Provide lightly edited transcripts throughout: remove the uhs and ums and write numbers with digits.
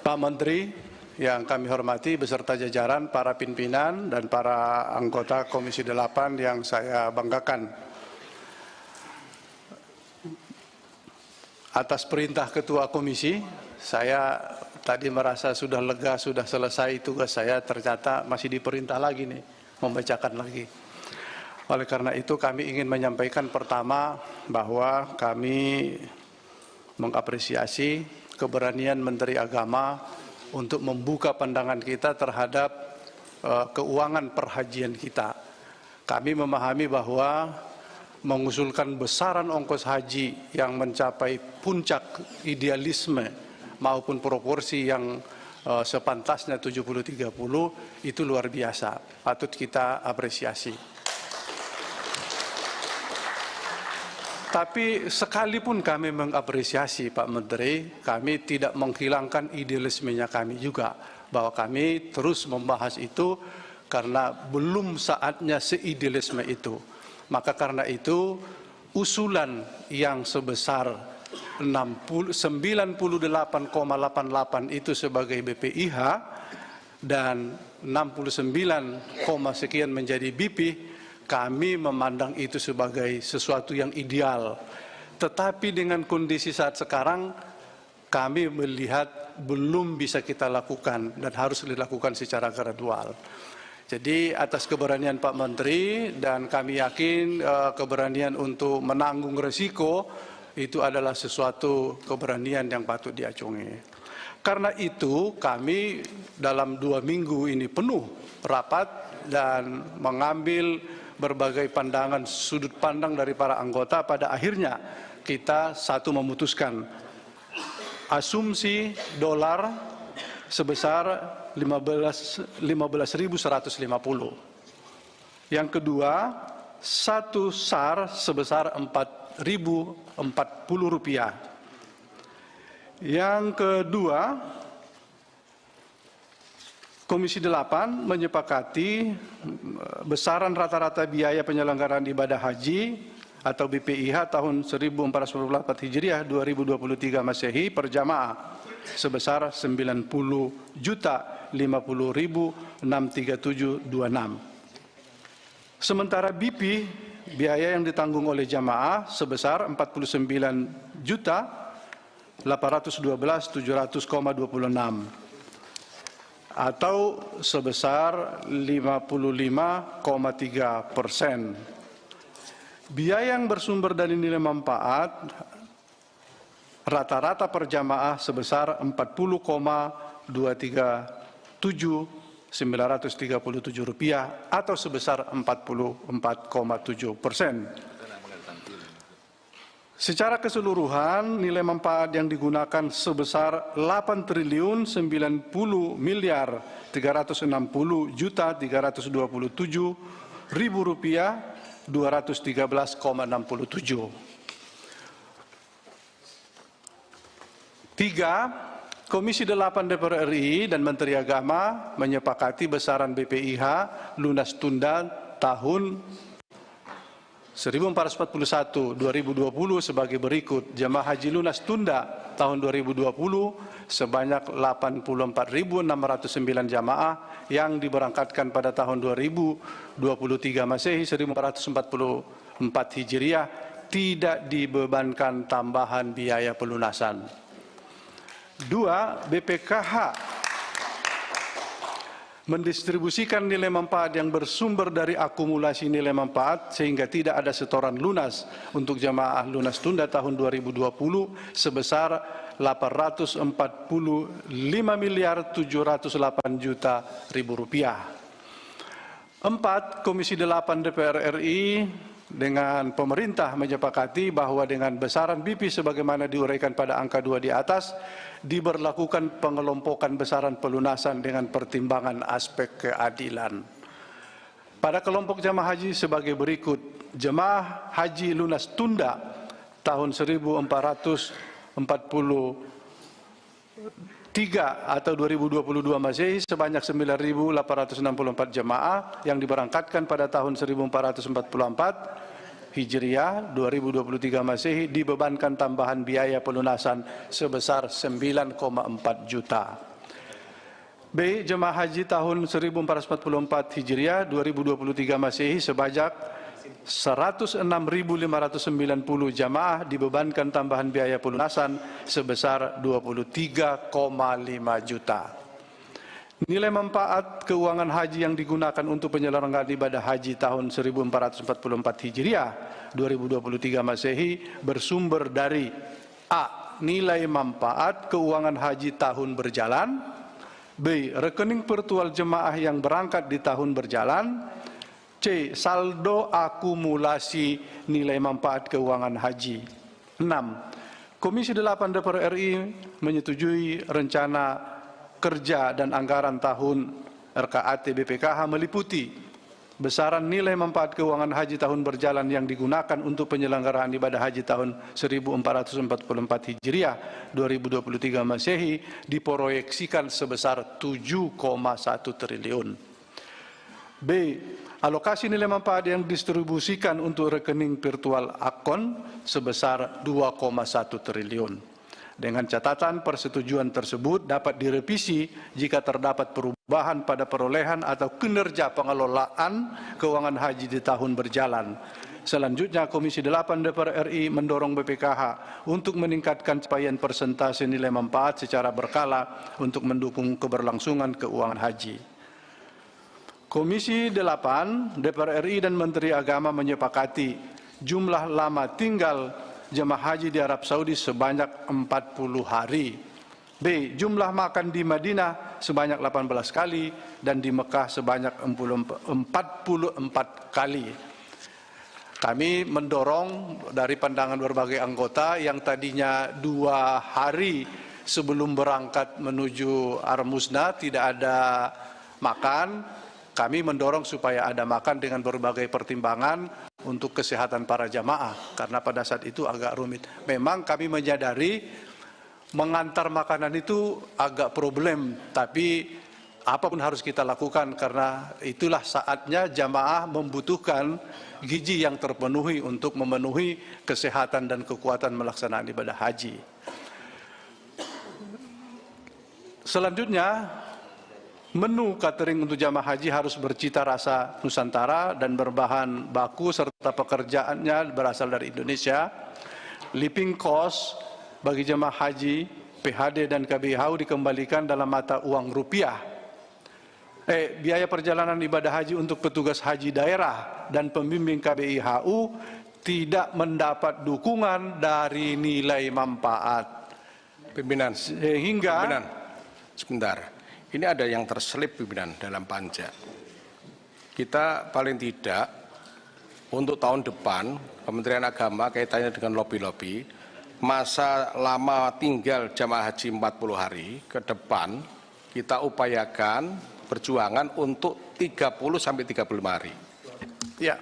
Pak Menteri yang kami hormati beserta jajaran, para pimpinan dan para anggota Komisi 8 yang saya banggakan. Atas perintah Ketua Komisi, saya tadi merasa sudah lega, sudah selesai tugas saya, ternyata masih diperintah lagi nih, membacakan lagi. Oleh karena itu kami ingin menyampaikan pertama bahwa kami mengapresiasi keberanian Menteri Agama untuk membuka pandangan kita terhadap keuangan perhajian kita. Kami memahami bahwa mengusulkan besaran ongkos haji yang mencapai puncak idealisme maupun proporsi yang sepantasnya 70-30 itu luar biasa, patut kita apresiasi. Tapi sekalipun kami mengapresiasi Pak Menteri, kami tidak menghilangkan idealismenya kami juga, bahwa kami terus membahas itu karena belum saatnya seidealisme itu. Maka karena itu usulan yang sebesar 98,88 itu sebagai BPIH dan 69, sekian menjadi BP, kami memandang itu sebagai sesuatu yang ideal. Tetapi dengan kondisi saat sekarang, kami melihat belum bisa kita lakukan dan harus dilakukan secara gradual. Jadi atas keberanian Pak Menteri dan kami yakin keberanian untuk menanggung resiko itu adalah sesuatu keberanian yang patut diacungi. Karena itu kami dalam 2 minggu ini penuh rapat dan mengambil berbagai pandangan, sudut pandang dari para anggota. Pada akhirnya kita memutuskan asumsi dolar sebesar 15.150. Yang kedua, 1 SAR sebesar 4.040 rupiah. Yang kedua, Komisi 8 menyepakati besaran rata-rata biaya penyelenggaraan ibadah haji atau BPIH tahun 1444 Hijriah 2023 Masehi per jamaah sebesar 90.050.63726. Sementara BP biaya yang ditanggung oleh jamaah sebesar 49.812.700,26 atau sebesar 55,3%. Biaya yang bersumber dari nilai manfaat rata-rata per jamaah sebesar 40,237.937 rupiah atau sebesar 44,7%. Secara keseluruhan nilai manfaat yang digunakan sebesar 8.960.360.327.000 rupiah 213,67. 3. Komisi 8 DPR RI dan Menteri Agama menyepakati besaran BPIH lunas tunda tahun 1441 2020 sebagai berikut. Jemaah haji lunas tunda tahun 2020 sebanyak 84.609 jamaah yang diberangkatkan pada tahun 2023 Masehi 1444 Hijriah tidak dibebankan tambahan biaya pelunasan. 2. BPKH mendistribusikan nilai manfaat yang bersumber dari akumulasi nilai manfaat sehingga tidak ada setoran lunas untuk jamaah lunas tunda tahun 2020 sebesar 845.708.000.000 rupiah. 4. Komisi 8 DPR RI dengan pemerintah menyepakati bahwa dengan besaran BP sebagaimana diuraikan pada angka 2 di atas diberlakukan pengelompokan besaran pelunasan dengan pertimbangan aspek keadilan. Pada kelompok jamaah haji sebagai berikut. Jemaah haji lunas tunda tahun 1443 atau 2022 Masehi sebanyak 9.864 jemaah yang diberangkatkan pada tahun 1444 Hijriah 2023 Masehi dibebankan tambahan biaya pelunasan sebesar 9,4 juta. B. Jemaah haji tahun 1444 Hijriah 2023 Masehi sebanyak 106.590 jamaah dibebankan tambahan biaya pelunasan sebesar 23,5 juta. Nilai manfaat keuangan haji yang digunakan untuk penyelenggaraan ibadah haji tahun 1444 Hijriah 2023 Masehi bersumber dari A. Nilai manfaat keuangan haji tahun berjalan, B. Rekening virtual jemaah yang berangkat di tahun berjalan, C. Saldo akumulasi nilai manfaat keuangan haji. 6. Komisi 8 DPR RI menyetujui rencana kerja dan anggaran tahun RKAT BPKH meliputi besaran nilai manfaat keuangan haji tahun berjalan yang digunakan untuk penyelenggaraan ibadah haji tahun 1444 Hijriah 2023 Masehi diproyeksikan sebesar 7,1 triliun. B. Alokasi nilai manfaat yang didistribusikan untuk rekening virtual akun sebesar 2,1 triliun. Dengan catatan persetujuan tersebut dapat direvisi jika terdapat perubahan pada perolehan atau kinerja pengelolaan keuangan haji di tahun berjalan. Selanjutnya, Komisi 8 DPR RI mendorong BPKH untuk meningkatkan capaian persentase nilai manfaat secara berkala untuk mendukung keberlangsungan keuangan haji. Komisi 8 DPR RI dan Menteri Agama menyepakati jumlah lama tinggal jemaah haji di Arab Saudi sebanyak 40 hari. B. Jumlah makan di Madinah sebanyak 18 kali dan di Mekah sebanyak 44 kali. Kami mendorong dari pandangan berbagai anggota yang tadinya 2 hari sebelum berangkat menuju Ar-Musna tidak ada makan. Kami mendorong supaya ada makan dengan berbagai pertimbangan untuk kesehatan para jamaah, karena pada saat itu agak rumit. Memang kami menyadari mengantar makanan itu agak problem, tapi apapun harus kita lakukan karena itulah saatnya jamaah membutuhkan gizi yang terpenuhi untuk memenuhi kesehatan dan kekuatan melaksanaan ibadah haji. Selanjutnya, menu catering untuk jamaah haji harus bercita rasa Nusantara dan berbahan baku serta pekerjaannya berasal dari Indonesia. Living cost bagi jamaah haji, PHD dan KBHU dikembalikan dalam mata uang rupiah. Biaya perjalanan ibadah haji untuk petugas haji daerah dan pembimbing KBIHU tidak mendapat dukungan dari nilai manfaat. Pimpinan, sebentar. Ini ada yang terselip, pimpinan, dalam panja. Kita paling tidak untuk tahun depan Kementerian Agama kaitannya dengan lobi-lobi, masa lama tinggal jamaah haji 40 hari ke depan kita upayakan perjuangan untuk 30 sampai 35 hari. Ya.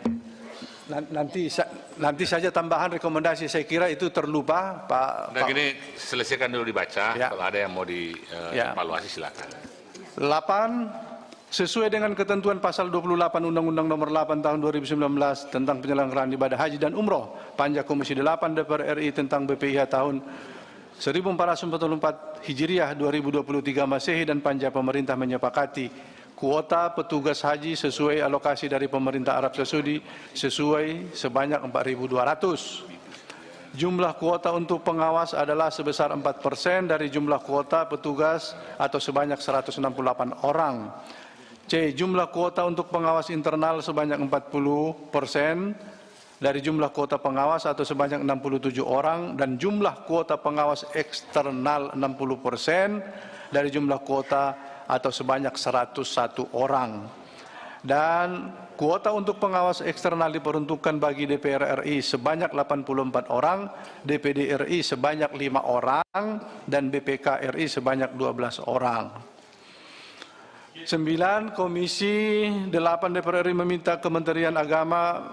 Nanti saja tambahan rekomendasi, saya kira itu terlupa Pak. Nah, gini, selesaikan dulu dibaca, ya. Kalau ada yang mau dievaluasi silakan. 8. Sesuai dengan ketentuan pasal 28 Undang-Undang Nomor 8 Tahun 2019 tentang penyelenggaraan ibadah haji dan umroh, Panja Komisi 8 DPR RI tentang BPIH tahun 1444 Hijriah 2023 Masehi dan Panja pemerintah menyepakati kuota petugas haji sesuai alokasi dari pemerintah Arab Saudi sebanyak 4.200. Jumlah kuota untuk pengawas adalah sebesar 4% dari jumlah kuota petugas atau sebanyak 168 orang. C. Jumlah kuota untuk pengawas internal sebanyak 40% dari jumlah kuota pengawas atau sebanyak 67 orang dan jumlah kuota pengawas eksternal 60% dari jumlah kuota atau sebanyak 101 orang. Dan kuota untuk pengawas eksternal diperuntukkan bagi DPR RI sebanyak 84 orang, DPD RI sebanyak 5 orang, dan BPK RI sebanyak 12 orang. 9. Komisi 8 DPR RI meminta Kementerian Agama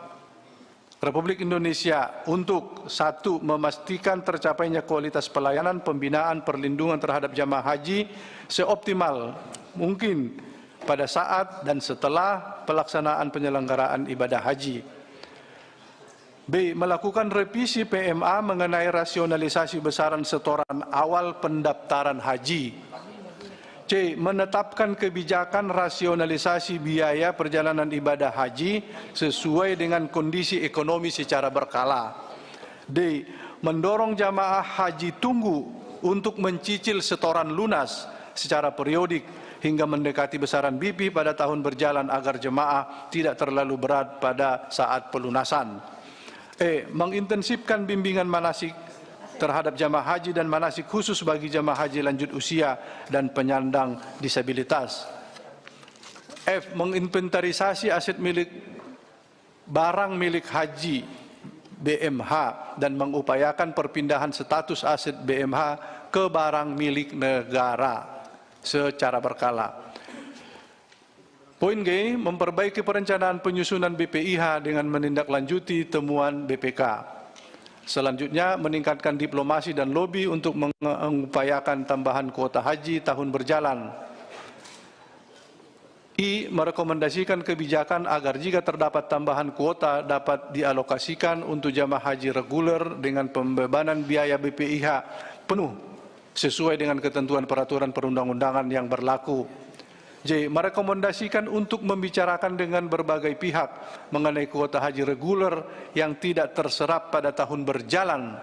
Republik Indonesia untuk 1. Memastikan tercapainya kualitas pelayanan, pembinaan, perlindungan terhadap jamaah haji seoptimal mungkin pada saat dan setelah pelaksanaan penyelenggaraan ibadah haji. B. Melakukan revisi PMA mengenai rasionalisasi besaran setoran awal pendaftaran haji. C. Menetapkan kebijakan rasionalisasi biaya perjalanan ibadah haji sesuai dengan kondisi ekonomi secara berkala. D. Mendorong jamaah haji tunggu untuk mencicil setoran lunas secara periodik hingga mendekati besaran BP pada tahun berjalan agar jemaah tidak terlalu berat pada saat pelunasan. E. Mengintensifkan bimbingan manasik terhadap jamaah haji dan manasik khusus bagi jamaah haji lanjut usia dan penyandang disabilitas. F. Menginventarisasi aset milik barang milik haji BMH dan mengupayakan perpindahan status aset BMH ke barang milik negara secara berkala. Poin G. Memperbaiki perencanaan penyusunan BPIH dengan menindaklanjuti temuan BPK. Selanjutnya, meningkatkan diplomasi dan lobi untuk mengupayakan tambahan kuota haji tahun berjalan. I. Merekomendasikan kebijakan agar jika terdapat tambahan kuota dapat dialokasikan untuk jamaah haji reguler dengan pembebanan biaya BPIH penuh sesuai dengan ketentuan peraturan perundang-undangan yang berlaku. J. Merekomendasikan untuk membicarakan dengan berbagai pihak mengenai kuota haji reguler yang tidak terserap pada tahun berjalan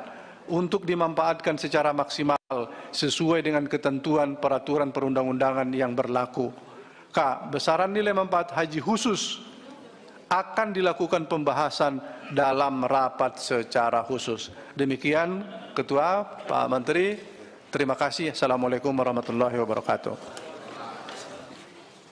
untuk dimanfaatkan secara maksimal sesuai dengan ketentuan peraturan perundang-undangan yang berlaku. K. Besaran nilai manfaat haji khusus akan dilakukan pembahasan dalam rapat secara khusus. Demikian Ketua, Pak Menteri. Terima kasih. Assalamualaikum warahmatullahi wabarakatuh.